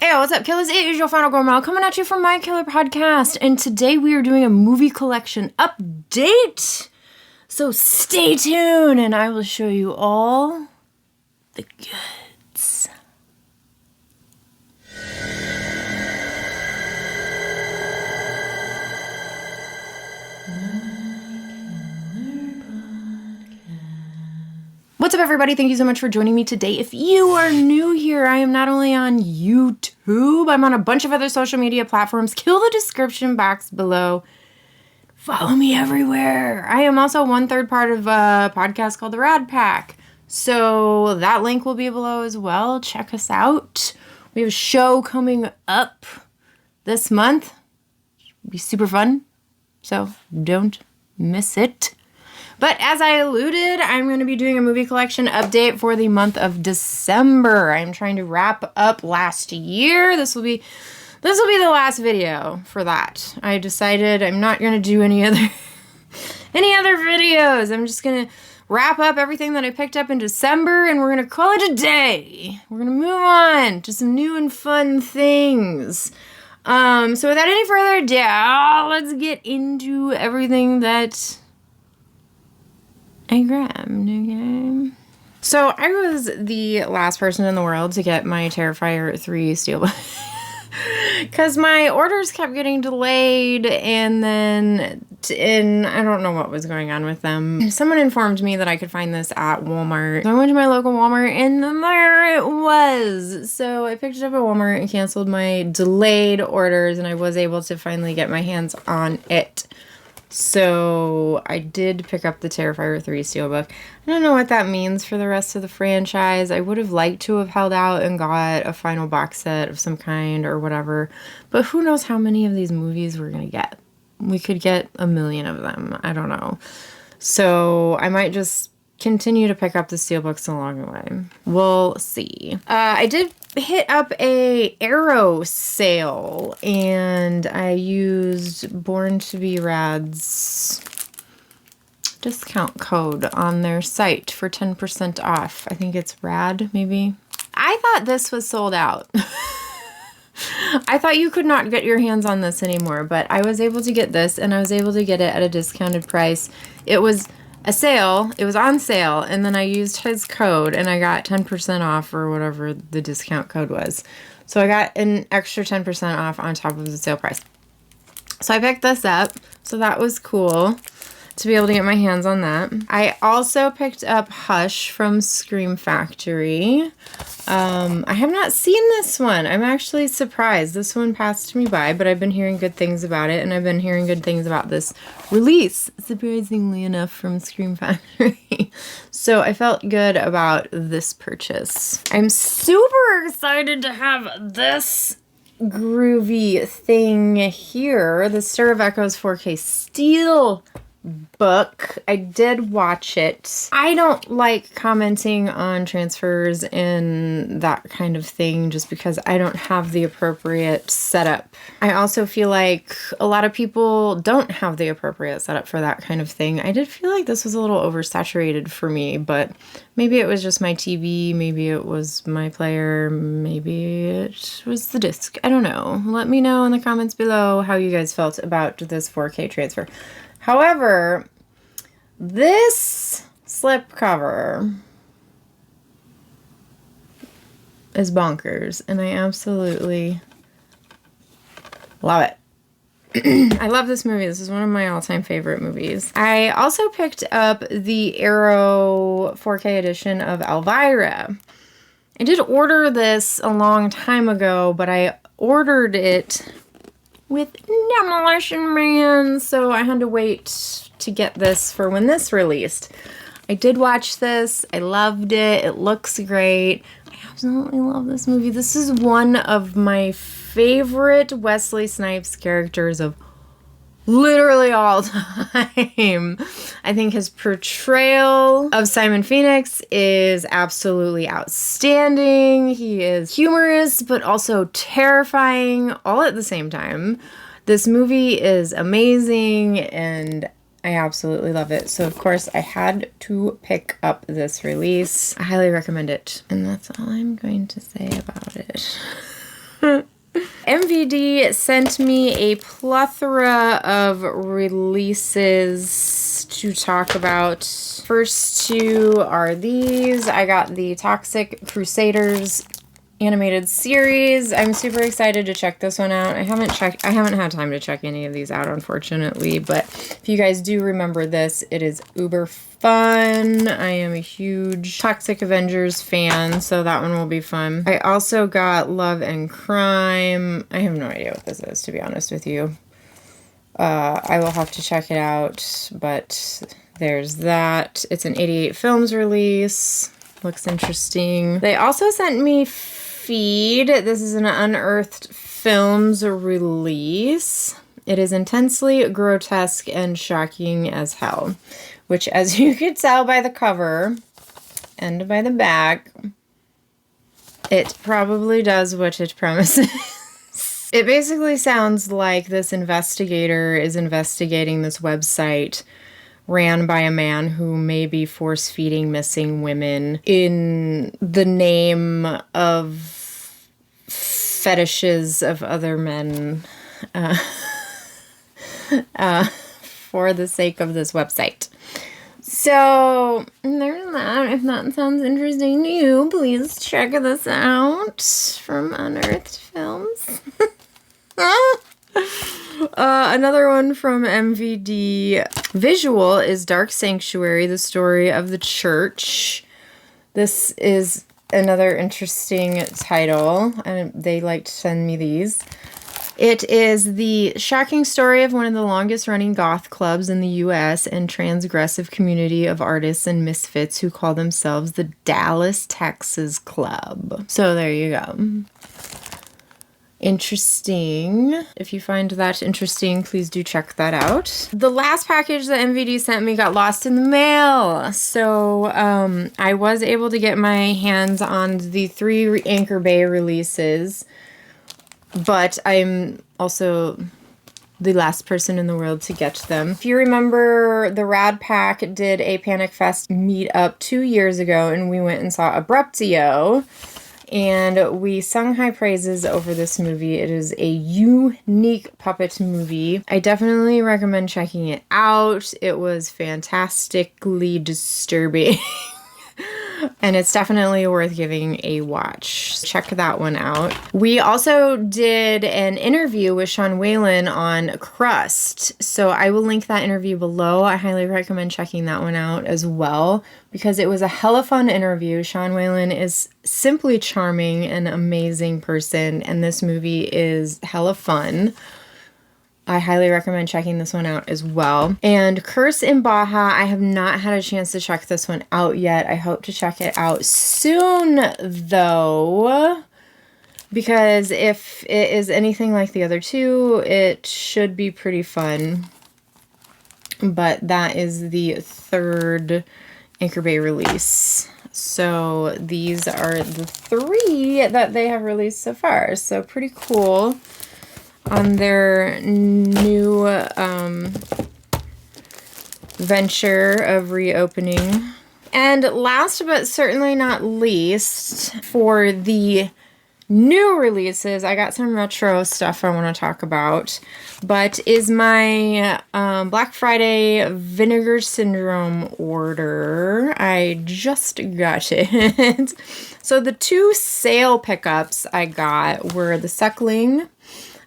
Hey, what's up, killers? It is your final Gourmet coming at you from My Killer Podcast, and today we are doing a movie collection update. So stay tuned, and I will show you all the goods. What's up, everybody? Thank you so much for joining me today. If you are new here, I am not only on YouTube, I'm on a bunch of other social media platforms. Kill the description box below. Follow me everywhere. I am also 1/3 part of a podcast called The Rad Pack. So that link will be below as well. Check us out. We have a show coming up this month. It'll be super fun. So don't miss it. But as I alluded, I'm going to be doing a movie collection update for the month of December. I'm trying to wrap up last year. This will be the last video for that. I decided I'm not going to do any other videos. I'm just going to wrap up everything that I picked up in December, and we're going to call it a day. We're going to move on to some new and fun things. So without any further ado, let's get into everything that I grabbed, okay? So I was the last person in the world to get my Terrifier 3 Steelbook. Because my orders kept getting delayed, and I don't know what was going on with them. Someone informed me that I could find this at Walmart. So I went to my local Walmart, and there it was. So I picked it up at Walmart and canceled my delayed orders, and I was able to finally get my hands on it. So I did pick up the Terrifier 3 Steelbook. I don't know what that means for the rest of the franchise. I would have liked to have held out and got a final box set of some kind or whatever. But who knows how many of these movies we're going to get. We could get 1 million of them. I don't know. So I might just continue to pick up the Steelbooks along the way. We'll see. I did hit up a Arrow sale, and I used Born to Be Rad's discount code on their site for 10% off. I think it's RAD, maybe. I thought this was sold out. I thought you could not get your hands on this anymore, but I was able to get this, and I was able to get it at a discounted price. It was a sale. It was on sale, and then I used his code, and I got 10% off or whatever the discount code was. So I got an extra 10% off on top of the sale price. So I picked this up, so that was cool to be able to get my hands on that. I also picked up Hush from Scream Factory. I have not seen this one. I'm actually surprised. This one passed me by, but I've been hearing good things about it, and I've been hearing good things about this release, surprisingly enough, from Scream Factory. So I felt good about this purchase. I'm super excited to have this groovy thing here, the Stir of Echoes 4K Steelbook. I did watch it. I don't like commenting on transfers and that kind of thing just because I don't have the appropriate setup. I also feel like a lot of people don't have the appropriate setup for that kind of thing. I did feel like this was a little oversaturated for me, but maybe it was just my TV, maybe it was my player, maybe it was the disc. I don't know. Let me know in the comments below how you guys felt about this 4K transfer. However, this slipcover is bonkers, and I absolutely love it. I love this movie. This is one of my all-time favorite movies. I also picked up the Arrow 4K edition of Elvira. I did order this a long time ago, but I ordered it with Demolition Man, so I had to wait to get this for when this released. I did watch this. I loved it. It looks great. I absolutely love this movie. This is one of my favorite Wesley Snipes characters of literally all time. I think his portrayal of Simon Phoenix is absolutely outstanding. He is humorous, but also terrifying all at the same time. This movie is amazing, and I absolutely love it. So, of course, I had to pick up this release. I highly recommend it. And that's all I'm going to say about it. MVD sent me a plethora of releases to talk about. First two are these. I got the Toxic Crusaders animated series. I'm super excited to check this one out. I haven't had time to check any of these out, unfortunately, but if you guys do remember this, it is uber fun. I am a huge Toxic Avengers fan, so that one will be fun. I also got Love and Crime. I have no idea what this is, to be honest with you. I will have to check it out, but there's that. It's an 88 Films release. Looks interesting. They also sent me Feed. This is an Unearthed Films release. It is intensely grotesque and shocking as hell, which, as you could tell by the cover and by the back, it probably does what it promises. It basically sounds like this investigator is investigating this website ran by a man who may be force-feeding missing women in the name of fetishes of other men for the sake of this website. So, there's that. If that sounds interesting to you, please check this out from Unearthed Films. Another one from MVD Visual is Dark Sanctuary, the story of the church. This is another interesting title, and they like to send me these. It is the shocking story of one of the longest running goth clubs in the U.S. and transgressive community of artists and misfits who call themselves the Dallas, Texas Club. So there you go. Interesting. If you find that interesting, please do check that out. The last package that MVD sent me got lost in the mail. So I was able to get my hands on the 3 Anchor Bay releases, but I'm also the last person in the world to get them. If you remember, the Rad Pack did a Panic Fest meetup 2 years ago, and we went and saw Abruptio. And we sung high praises over this movie. It is a unique puppet movie. I definitely recommend checking it out. It was fantastically disturbing. And it's definitely worth giving a watch. Check that one out. We also did an interview with Sean Whalen on Crust. So I will link that interview below. I highly recommend checking that one out as well, because it was a hella fun interview. Sean Whalen is simply charming and amazing person, and this movie is hella fun. I highly recommend checking this one out as well. And Curse in Baja, I have not had a chance to check this one out yet. I hope to check it out soon, though, because if it is anything like the other two, it should be pretty fun. But that is the 3rd Anchor Bay release. So these are the 3 that they have released so far. So pretty cool on their new venture of reopening. And last but certainly not least, for the new releases, I got some retro stuff I want to talk about, but is my Black Friday Vinegar Syndrome order. I just got it. So the 2 sale pickups I got were The Suckling.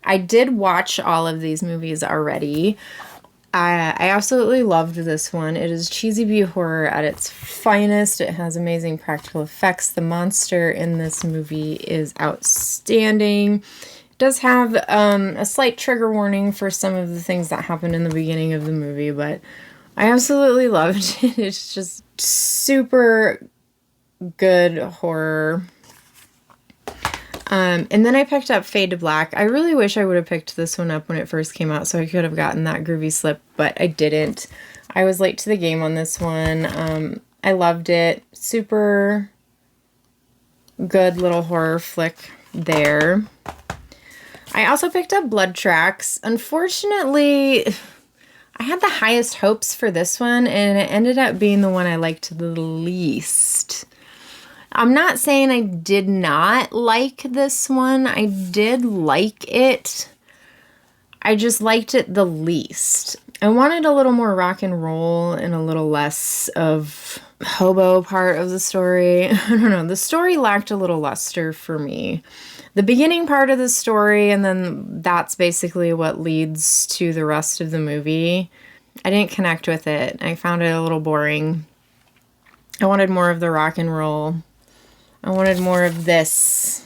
I did watch all of these movies already. I absolutely loved this one. It is cheesy B horror at its finest. It has amazing practical effects. The monster in this movie is outstanding. It does have a slight trigger warning for some of the things that happen in the beginning of the movie, but I absolutely loved it. It's just super good horror. And then I picked up Fade to Black. I really wish I would have picked this one up when it first came out, so I could have gotten that groovy slip, but I didn't. I was late to the game on this one. I loved it. Super good little horror flick there. I also picked up Blood Tracks. Unfortunately, I had the highest hopes for this one, and it ended up being the one I liked the least. I'm not saying I did not like this one. I did like it. I just liked it the least. I wanted a little more rock and roll and a little less of hobo part of the story. I don't know. The story lacked a little luster for me. The beginning part of the story, and then that's basically what leads to the rest of the movie. I didn't connect with it. I found it a little boring. I wanted more of the rock and roll. I wanted more of this.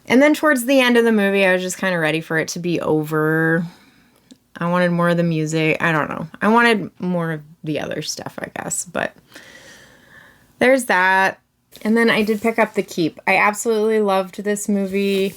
And then towards the end of the movie, I was just kind of ready for it to be over. I wanted more of the music. I don't know. I wanted more of the other stuff, I guess. But there's that. And then I did pick up The Keep. I absolutely loved this movie.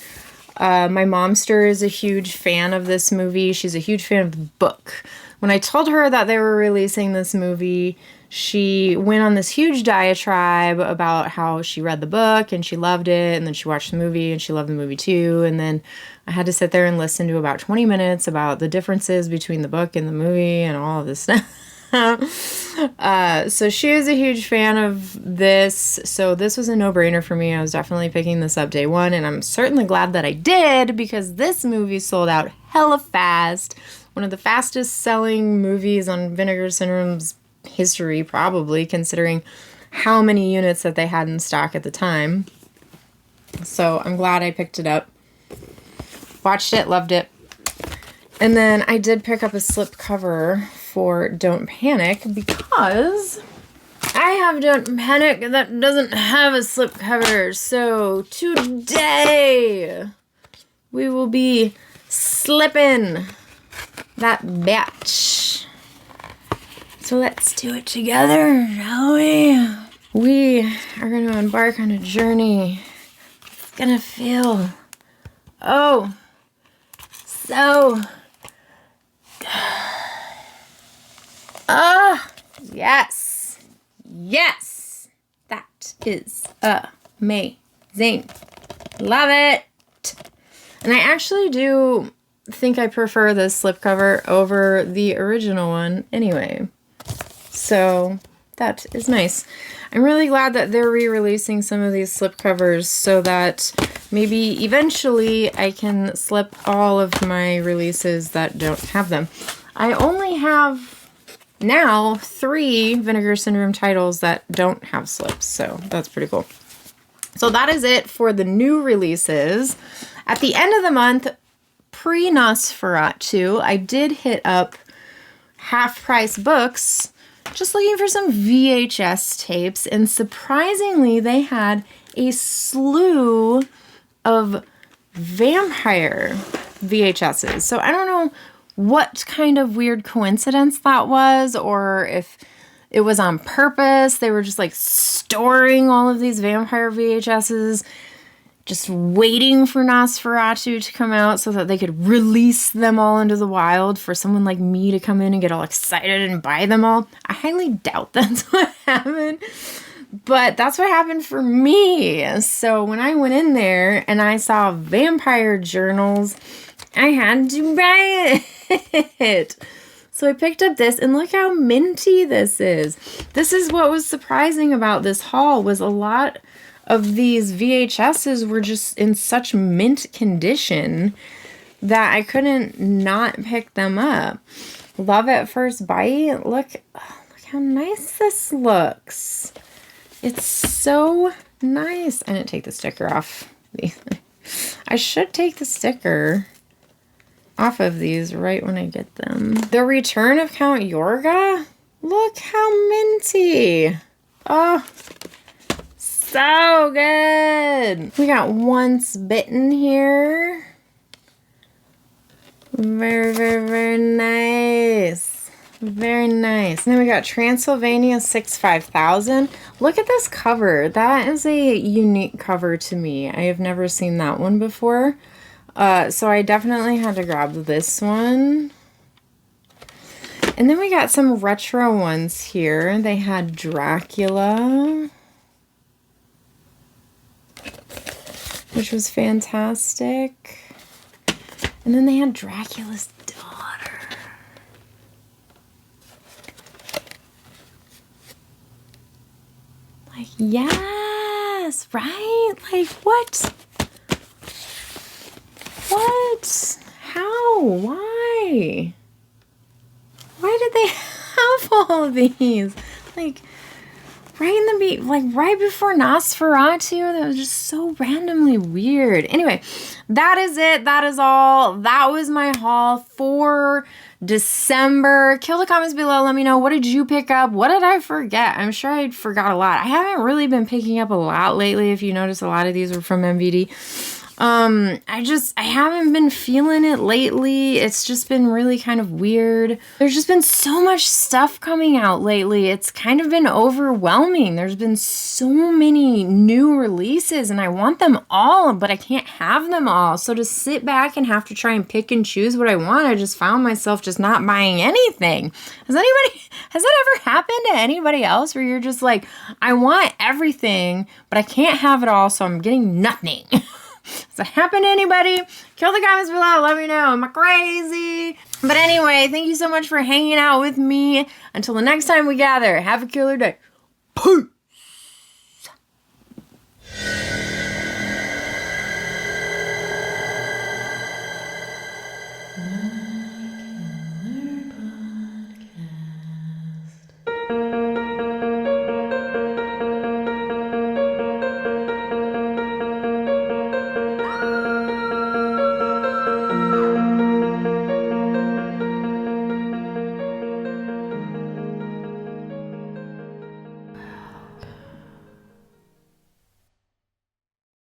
My momster is a huge fan of this movie. She's a huge fan of the book. When I told her that they were releasing this movie, she went on this huge diatribe about how she read the book and she loved it, and then she watched the movie and she loved the movie too. And then I had to sit there and listen to about 20 minutes about the differences between the book and the movie and all of this stuff. So she is a huge fan of this. So this was a no-brainer for me. I was definitely picking this up day one, and I'm certainly glad that I did, because this movie sold out hella fast. One of the fastest selling movies on Vinegar Syndrome's history, probably, considering how many units that they had in stock at the time. So I'm glad I picked it up. Watched it, loved it. And then I did pick up a slipcover for Don't Panic, because I have Don't Panic that doesn't have a slipcover. So today we will be slipping that batch. So let's do it together, shall we? We are going to embark on a journey. It's going to feel, oh, so good. Ah, yes. Yes. That is amazing. Love it. And I actually do think I prefer this slipcover over the original one anyway. So that is nice. I'm really glad that they're re-releasing some of these slipcovers so that maybe eventually I can slip all of my releases that don't have them. I only have now 3 Vinegar Syndrome titles that don't have slips, so that's pretty cool. So that is it for the new releases. At the end of the month, pre-Nosferatu, I did hit up Half Price Books, just looking for some VHS tapes, and surprisingly, they had a slew of vampire VHSs. So I don't know what kind of weird coincidence that was, or if it was on purpose. They were just like storing all of these vampire VHSs, just waiting for Nosferatu to come out so that they could release them all into the wild for someone like me to come in and get all excited and buy them all. I highly doubt that's what happened, but that's what happened for me. So when I went in there and I saw vampire journals, I had to buy it. So I picked up this, and look how minty this is. This is what was surprising about this haul, was a lot of these VHSs were just in such mint condition that I couldn't not pick them up. Love at first bite. Look how nice this looks. It's so nice. I didn't take the sticker off. I should take the sticker off of these right when I get them. The Return of Count Yorga? Look how minty. Oh, so good. We got Once Bitten here. Very, very, very nice. Very nice. And then we got Transylvania 65000. Look at this cover. That is a unique cover to me. I have never seen that one before. So I definitely had to grab this one. And then we got some retro ones here. They had Dracula, which was fantastic. And then they had Dracula's daughter. Like, yeah. right? Like, what? What? How? Why? Why did they have all of these? Like, right before Nosferatu. That was just so randomly weird. Anyway, that is it. That is all. That was my haul for December. Kill the comments below. Let me know, what did you pick up? What did I forget? I'm sure I forgot a lot. I haven't really been picking up a lot lately. If you notice, a lot of these were from MVD. I haven't been feeling it lately. It's just been really kind of weird. There's just been so much stuff coming out lately. It's kind of been overwhelming. There's been so many new releases and I want them all, but I can't have them all. So to sit back and have to try and pick and choose what I want, I just found myself just not buying anything. Has that ever happened to anybody else where you're just like, I want everything, but I can't have it all, so I'm getting nothing? Does that happen to anybody? Kill the comments below. Let me know. Am I crazy? But anyway, thank you so much for hanging out with me. Until the next time we gather, have a killer day. Peace. Killer Podcast.